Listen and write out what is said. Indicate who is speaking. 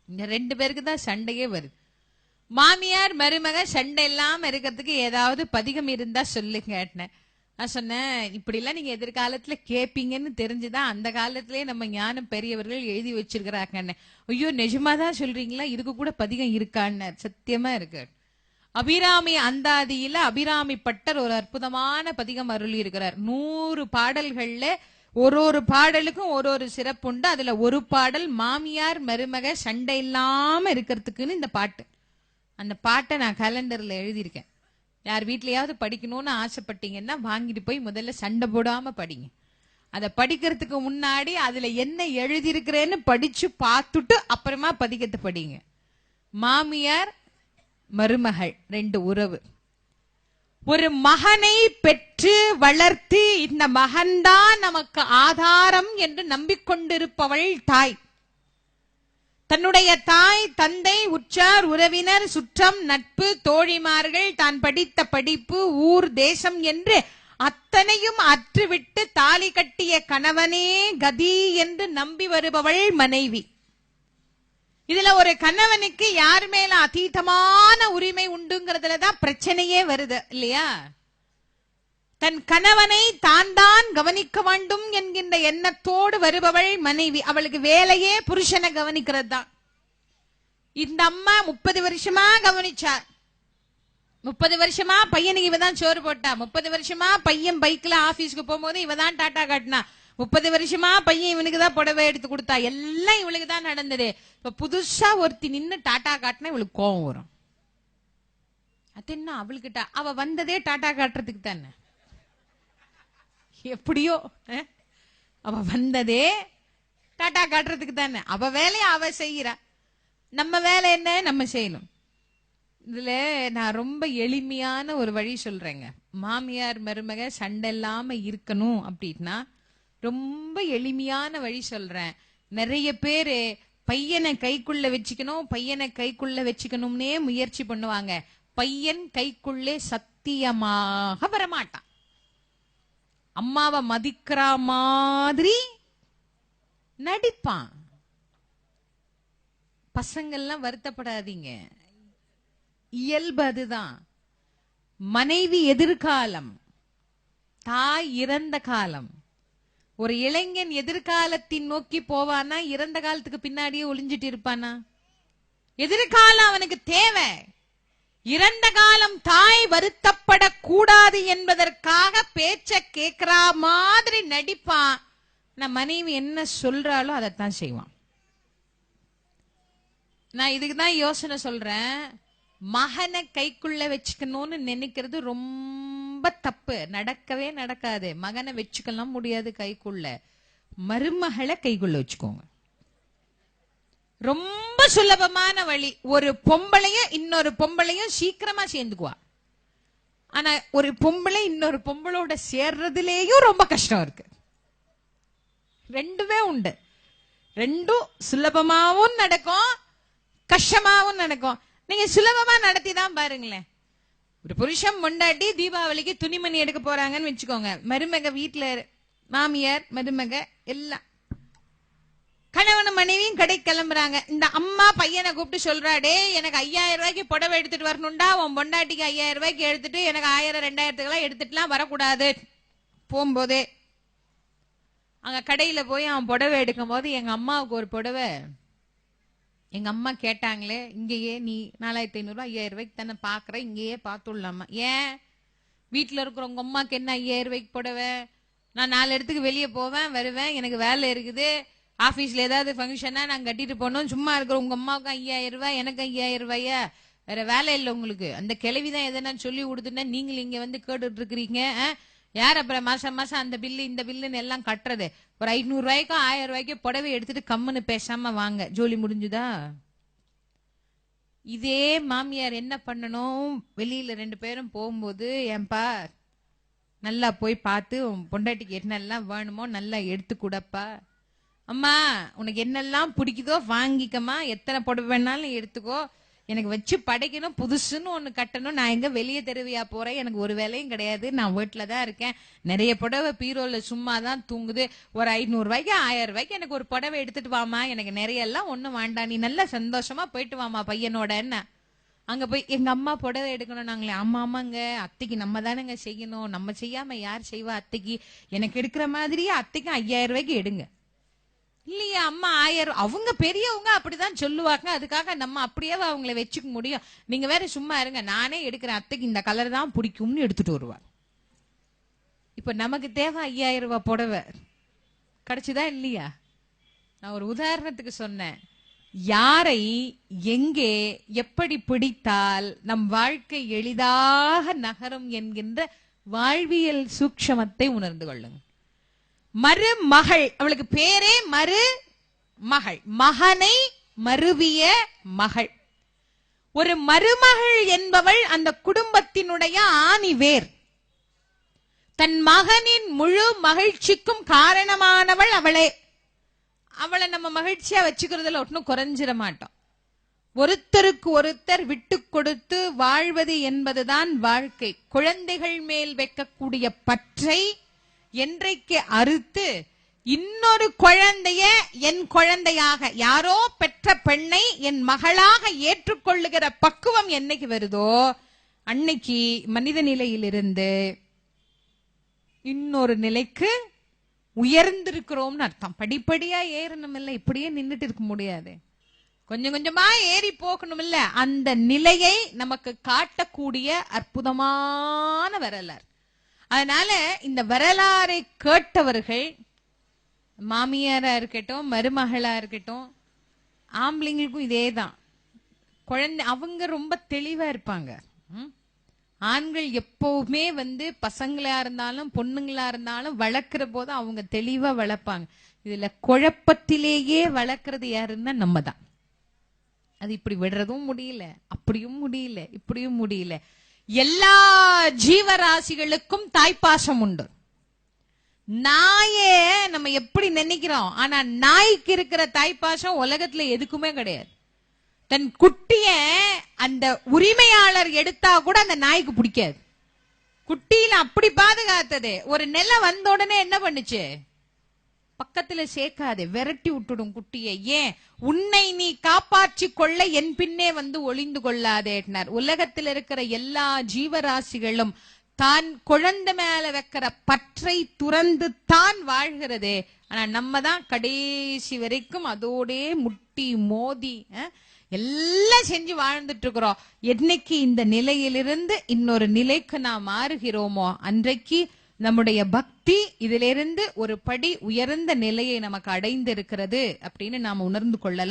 Speaker 1: இந்த 2 பேருக்கு தான் சண்டையே வருது. மாமியார் மருமக சண்டை இல்லாம இருக்கிறதுக்கு ஏதாவது பதிகம் இருந்தா சொல்லுங்க. நான் சொன்னேன், இப்படி எல்லாம் நீங்க எதிர்காலத்துல கேப்பீங்கன்னு தெரிஞ்சுதான் அந்த காலத்திலேயே நம்ம ஞானம் பெரியவர்கள் எழுதி வச்சிருக்கிறாங்க. ஐயோ நிஜமாதான் சொல்றீங்களா? இதுக்கு கூட பதிகம் இருக்கான்னு. சத்தியமா இருக்கு. அபிராமி அந்தாதியில அபிராமி பட்டர் ஒரு அற்புதமான பதிகம் அருளி இருக்கிறார். 100 பாடல்கள்ல ஒரு பாடலுக்கும் ஒரு சிறப்புண்டு. அதுல ஒரு பாடல் மாமியார் மருமக சண்டை இல்லாம இருக்கிறதுக்குன்னு இந்த பாட்டு. அந்த பாட்டை நான் கேலண்டர்ல எழுதியிருக்கேன். யார் வீட்லயாவது படிக்கணும்னு ஆசைப்பட்டீங்கன்னா வாங்கிட்டு போய் முதல்ல சண்டை போடாம படிங்க. அதை படிக்கிறதுக்கு முன்னாடி அதுல என்ன எழுதியிருக்கிறேன்னு படிச்சு பார்த்துட்டு அப்புறமா பதிகத்தை படிங்க. மாமியார் மருமகள் 2 உறவு. ஒரு மகனை பெற்று வளர்த்து இந்த மகன்தான் நமக்கு ஆதாரம் என்று நம்பிக்கொண்டிருப்பவள் தாய். தன்னுடைய தாய், தந்தை, உற்றார், உறவினர், சுற்றம், நட்பு, தோழிமார்கள், தான் படித்த படிப்பு, ஊர், தேசம் என்று அத்தனையும் அற்றுவிட்டு தாலி கட்டிய கணவனே கதி என்று நம்பி வருபவள் மனைவி. இதுல ஒரு கணவனுக்கு யார் மேல அதீதமான உரிமை உண்டுங்கிறதுலதான் பிரச்சனையே வருது இல்லையா? தன் கணவனை தான் கவனிக்க வேண்டும் என்கின்ற எண்ணத்தோடு வருபவள் மனைவி. அவளுக்கு வேலையே புருஷனை கவனிக்கிறது தான். இந்த அம்மா 30 வருஷமா கவனிச்சார். 30 வருஷமா பையனுக்கு இவதான் சோறு போட்டா. 30 வருஷமா பையன் பைக்ல ஆபீஸ்க்கு போகும்போது இவதான் டாட்டா காட்டினா. 30 வருஷமா பையன் இவனுக்கு தான் புடவை எடுத்து கொடுத்தா. எல்லாம் இவளுக்கு தான் நடந்தது. இப்ப புதுசா ஒருத்தி நின்னு டாட்டா காட்டினா இவளுக்கு கோவம் வரும். அது என்ன அவளுக்கிட்ட? அவ வந்ததே டாட்டா காட்டுறதுக்கு தானே. எப்படியோ அவ வந்ததே டாட்டா காட்டுறதுக்கு தானே. அவ வேலையை அவ செய்யறா. நம்ம வேலை என்ன? நம்ம செய்யணும். இதுல நான் ரொம்ப எளிமையான ஒரு வழி சொல்றேங்க. மாமியார் மருமக சண்டை இல்லாம இருக்கணும் அப்படின்னா ரொம்ப எளிமையான வழி சொல்றேன். நிறைய பேரு பையனை கைக்குள்ள வச்சுக்கணும்னே முயற்சி பண்ணுவாங்க. பையன் கைக்குள்ளே சத்தியமாக வரமாட்டான். அம்மாவை மதிக்கிற மாதிரி நடிப்பான். பசங்கள்லாம் வருத்தப்படாதீங்க, இயல்பு அதுதான். மனைவி எதிர்காலம், தாய் இறந்த காலம். ஒரு இளைஞன் எதிர்காலத்தின் நோக்கி போவானா? இறந்த காலத்துக்கு பின்னாடியே ஒளிஞ்சிட்டு இருப்பானா? எதிர்காலம் அவனுக்கு தேவை. இறந்த காலம் தாய் வருத்தப்படக்கூடாது என்பதற்காக பேச்ச கேட்கிற மாதிரி நடிப்பான். நான் மனைவி என்ன சொல்றாளோ அதைத்தான் செய்வான். நான் இதுக்குதான் யோசனை சொல்றேன். மகனை கைக்குள்ள வச்சுக்கணும்னு நினைக்கிறது ரொம்ப தப்பு. நடக்கவே நடக்காது. மகனை வச்சுக்கலாம் முடியாது கைக்குள்ள. மருமகளை கைக்குள்ள வச்சுக்கோங்க. ரொம்ப சுலபமான வழி. ஒரு பொம்பளையும் இன்னொரு பொம்பளையும் சீக்கிரமா சேர்ந்துக்குவா. ஆனா ஒரு பொம்பளை இன்னொரு பொம்பளோட சேர்றதுலேயும் ரொம்ப கஷ்டம் இருக்கு. ரெண்டுமே உண்டு. ரெண்டும் சுலபமாவும் நடக்கும், கஷ்டமாவும் நடக்கும். நீங்க சுலபமா நடத்தி தான் பாருங்களேன். ஒரு புருஷன் பொண்டாட்டி தீபாவளிக்கு துணிமணி எடுக்க போறாங்கன்னு வச்சுக்கோங்க. மருமக வீட்டுல, மாமியார் மருமக எல்லாம், கணவன் மனைவியும் கடை கிளம்புறாங்க. இந்த அம்மா பையனை கூப்பிட்டு சொல்றாடே, எனக்கு 5000 ரூபாய்க்கு புடவை எடுத்துட்டு வரணும்டா. உன் பொண்டாட்டிக்கு 5000 ரூபாய்க்கு எடுத்துட்டு எனக்கு 1000 2000 எடுத்துட்டுலாம் வரக்கூடாது. போகும்போதே அங்க கடையில போய் அவன் புடவை எடுக்கும் போது, எங்க அம்மாவுக்கு ஒரு புடவை எங்க அம்மா கேட்டாங்களே, இங்கேயே நீ 4500 5000 ரூபாய்க்கு தானே பாக்குற, இங்கேயே பார்த்துடலாமா? ஏன் வீட்டுல இருக்கிற உங்க அம்மாக்கு என்ன 5000 ரூபாய்க்கு புடவை? நான் 4 இடத்துக்கு வெளியே போவேன் வருவேன், எனக்கு வேலை இருக்குது, ஆபீஸ்ல ஏதாவது ஃபங்க்ஷனா நான் கட்டிட்டு போனோம். சும்மா இருக்கிற உங்க அம்மாவுக்கு 5000 ரூபாய், எனக்கு 5000 ரூபாயா? வேற வேலை இல்லை உங்களுக்கு? அந்த கிளவிதான் எதனா சொல்லி கொடுத்துன்னா நீங்கள் இங்க வந்து கேட்டுட்டு இருக்கிறீங்க. யார் அப்புறம் மாசம் மாசம் அந்த பில்லு இந்த பில்லுன்னு எல்லாம் கட்டுறது? ஒரு 500 ரூபாய்க்கோ 1000 ரூபாய்க்கோ புடவை எடுத்துட்டு கம்முன்னு பேசாம வாங்க, ஜோலி முடிஞ்சுதா? இதே மாமியார் என்ன பண்ணணும்? வெளியில 2 பேரும் போகும்போது, ஏன்பா நல்லா போய் பார்த்து உன் பொண்டாட்டிக்கு என்னெல்லாம் வேணுமோ நல்லா எடுத்து கூடப்பா. அம்மா உனக்கு என்னெல்லாம் பிடிக்குதோ வாங்கிக்கமா, எத்தனை புடவை வேணாலும் எடுத்துக்கோ. எனக்கு வச்சு படைக்கணும், புதுசுன்னு ஒண்ணு கட்டணும். நான் எங்க வெளியே தெருவியா போறேன், எனக்கு ஒரு வேலையும் கிடையாது, நான் வீட்டுலதான் இருக்கேன். நிறைய புடவை பீரோல சும்மாதான் தூங்குது. ஒரு 500 ரூபாய்க்கு 1000 ரூபாய்க்கு எனக்கு ஒரு புடவை எடுத்துட்டு வாமா, எனக்கு நிறைய எல்லாம் ஒண்ணும் வேண்டாம், நீ நல்லா சந்தோஷமா போயிட்டு வாமா பையனோட. என்ன அங்க போய் எங்க அம்மா புடவை எடுக்கணும் நாங்களே, ஆமாங்க அத்தைக்கு நம்ம தானேங்க செய்யணும், நம்ம செய்யாம யார் செய்வா அத்தைக்கு, எனக்கு எடுக்கிற மாதிரியே அத்தைக்கு 5000 ரூபாய்க்கு எடுங்க. இல்லையா அம்மா 1000, அவங்க பெரியவங்க அப்படிதான் சொல்லுவாங்க, அதுக்காக நம்ம அப்படியே அவங்கள வச்சுக்க முடியும். நீங்க வேற சும்மா இருங்க, நானே எடுக்கிறேன், அத்தைக்கு இந்த கலர் தான் பிடிக்கும்னு எடுத்துட்டு வருவார். இப்ப நமக்கு தேவை 5000 ரூபாய் புடவை கிடைச்சுதா இல்லையா? நான் ஒரு உதாரணத்துக்கு சொன்னேன். யாரை எங்கே எப்படி பிடித்தால் நம் வாழ்க்கை எளிதாக நகரும் என்கின்ற வாழ்வியல் சூக்ஷமத்தை உணர்ந்து கொள்ளுங்க. மருமகள், அவளுக்கு பேரே மருமகள், மகனை மருவிய மகள். ஒரு மருமகள் என்பவள் அந்த குடும்பத்தினுடைய ஆணிவேர். தன் மகனின் முழு மகிழ்ச்சிக்கும் காரணமானவள் அவளே. அவளை நம்ம மகிழ்ச்சியா வச்சுக்கிறதுல ஒன்னும் குறைஞ்சிட மாட்டோம். ஒருத்தருக்கு ஒருத்தர் விட்டு கொடுத்து வாழ்வது என்பதுதான் வாழ்க்கை. குழந்தைகள் மேல் வைக்கக்கூடிய பற்றை என்றைக்கு அறுத்து இன்னொரு குழந்தைய என் குழந்தையாக, யாரோ பெற்ற பெண்ணை என் மகளாக ஏற்றுக்கொள்ளுகிற பக்குவம் என்னைக்கு வருதோ அன்னைக்கு மனித நிலையிலிருந்து இன்னொரு நிலைக்கு உயர்ந்திருக்கிறோம்னு அர்த்தம். படிப்படியா ஏறணும் இல்ல, இப்படியே நின்றுட்டு இருக்க முடியாது, கொஞ்சம் கொஞ்சமா ஏறி போகணும் இல்ல. அந்த நிலையை நமக்கு காட்டக்கூடிய அற்புதமான வரலாறு. அதனால இந்த வரலாறை கேட்டவர்கள், மாமியாரா இருக்கட்டும் மருமகளா இருக்கட்டும், ஆம்பளைங்களுக்கும் இதேதான். குழந்தை அவங்க ரொம்ப தெளிவா இருப்பாங்க. ஆண்கள் எப்பவுமே பசங்களா இருந்தாலும் பொண்ணுங்களா இருந்தாலும் வளர்க்கிற போது அவங்க தெளிவா வளர்ப்பாங்க. இதுல குழப்பத்திலேயே வளர்க்கறது யாருன்னா நம்ம தான். அது இப்படி விடுறதும் முடியல, அப்படியும் முடியல, இப்படியும் முடியல. எல்லா ஜீவராசிகளுக்கும் தாய்ப்பாசம் உண்டு. நாயே நம்ம எப்படி நினைக்கிறோம், ஆனா நாய்க்கு இருக்கிற தாய்ப்பாசம் உலகத்துல எதுக்குமே கிடையாது. தன் குட்டிய அந்த உரிமையாளர் எடுத்தா கூட அந்த நாய்க்கு பிடிக்காது. குட்டியில அப்படி பாதுகாத்தது. ஒரு நிலை வந்த உடனே என்ன பண்ணுச்சு, பக்கத்துல சேர்க்காதே, விரட்டி விட்டுடும் குட்டியை. ஏன், உன்னை நீ காப்பாற்றி கொள்ள என் பின்னே ஒளிந்து கொள்ளாதேனார். உலகத்தில் இருக்கிற எல்லா ஜீவராசிகளும் தான் குழந்தை மேல வைக்கிற பற்றை துறந்து தான் வாழ்கிறது. ஆனா நம்ம தான் கடைசி வரைக்கும் அதோடே முட்டி மோதி எல்லாம் செஞ்சு வாழ்ந்துட்டு இருக்கிறோம். என்னைக்கு இந்த நிலையிலிருந்து இன்னொரு நிலைக்கு நாம் மாறுகிறோமோ அன்றைக்கு நம்முடைய பக்தி இதிலிருந்து ஒரு படி உயர்ந்த நிலையை நமக்கு அடைந்து இருக்கிறது அப்படின்னு நாம் உணர்ந்து கொள்ளலாம்.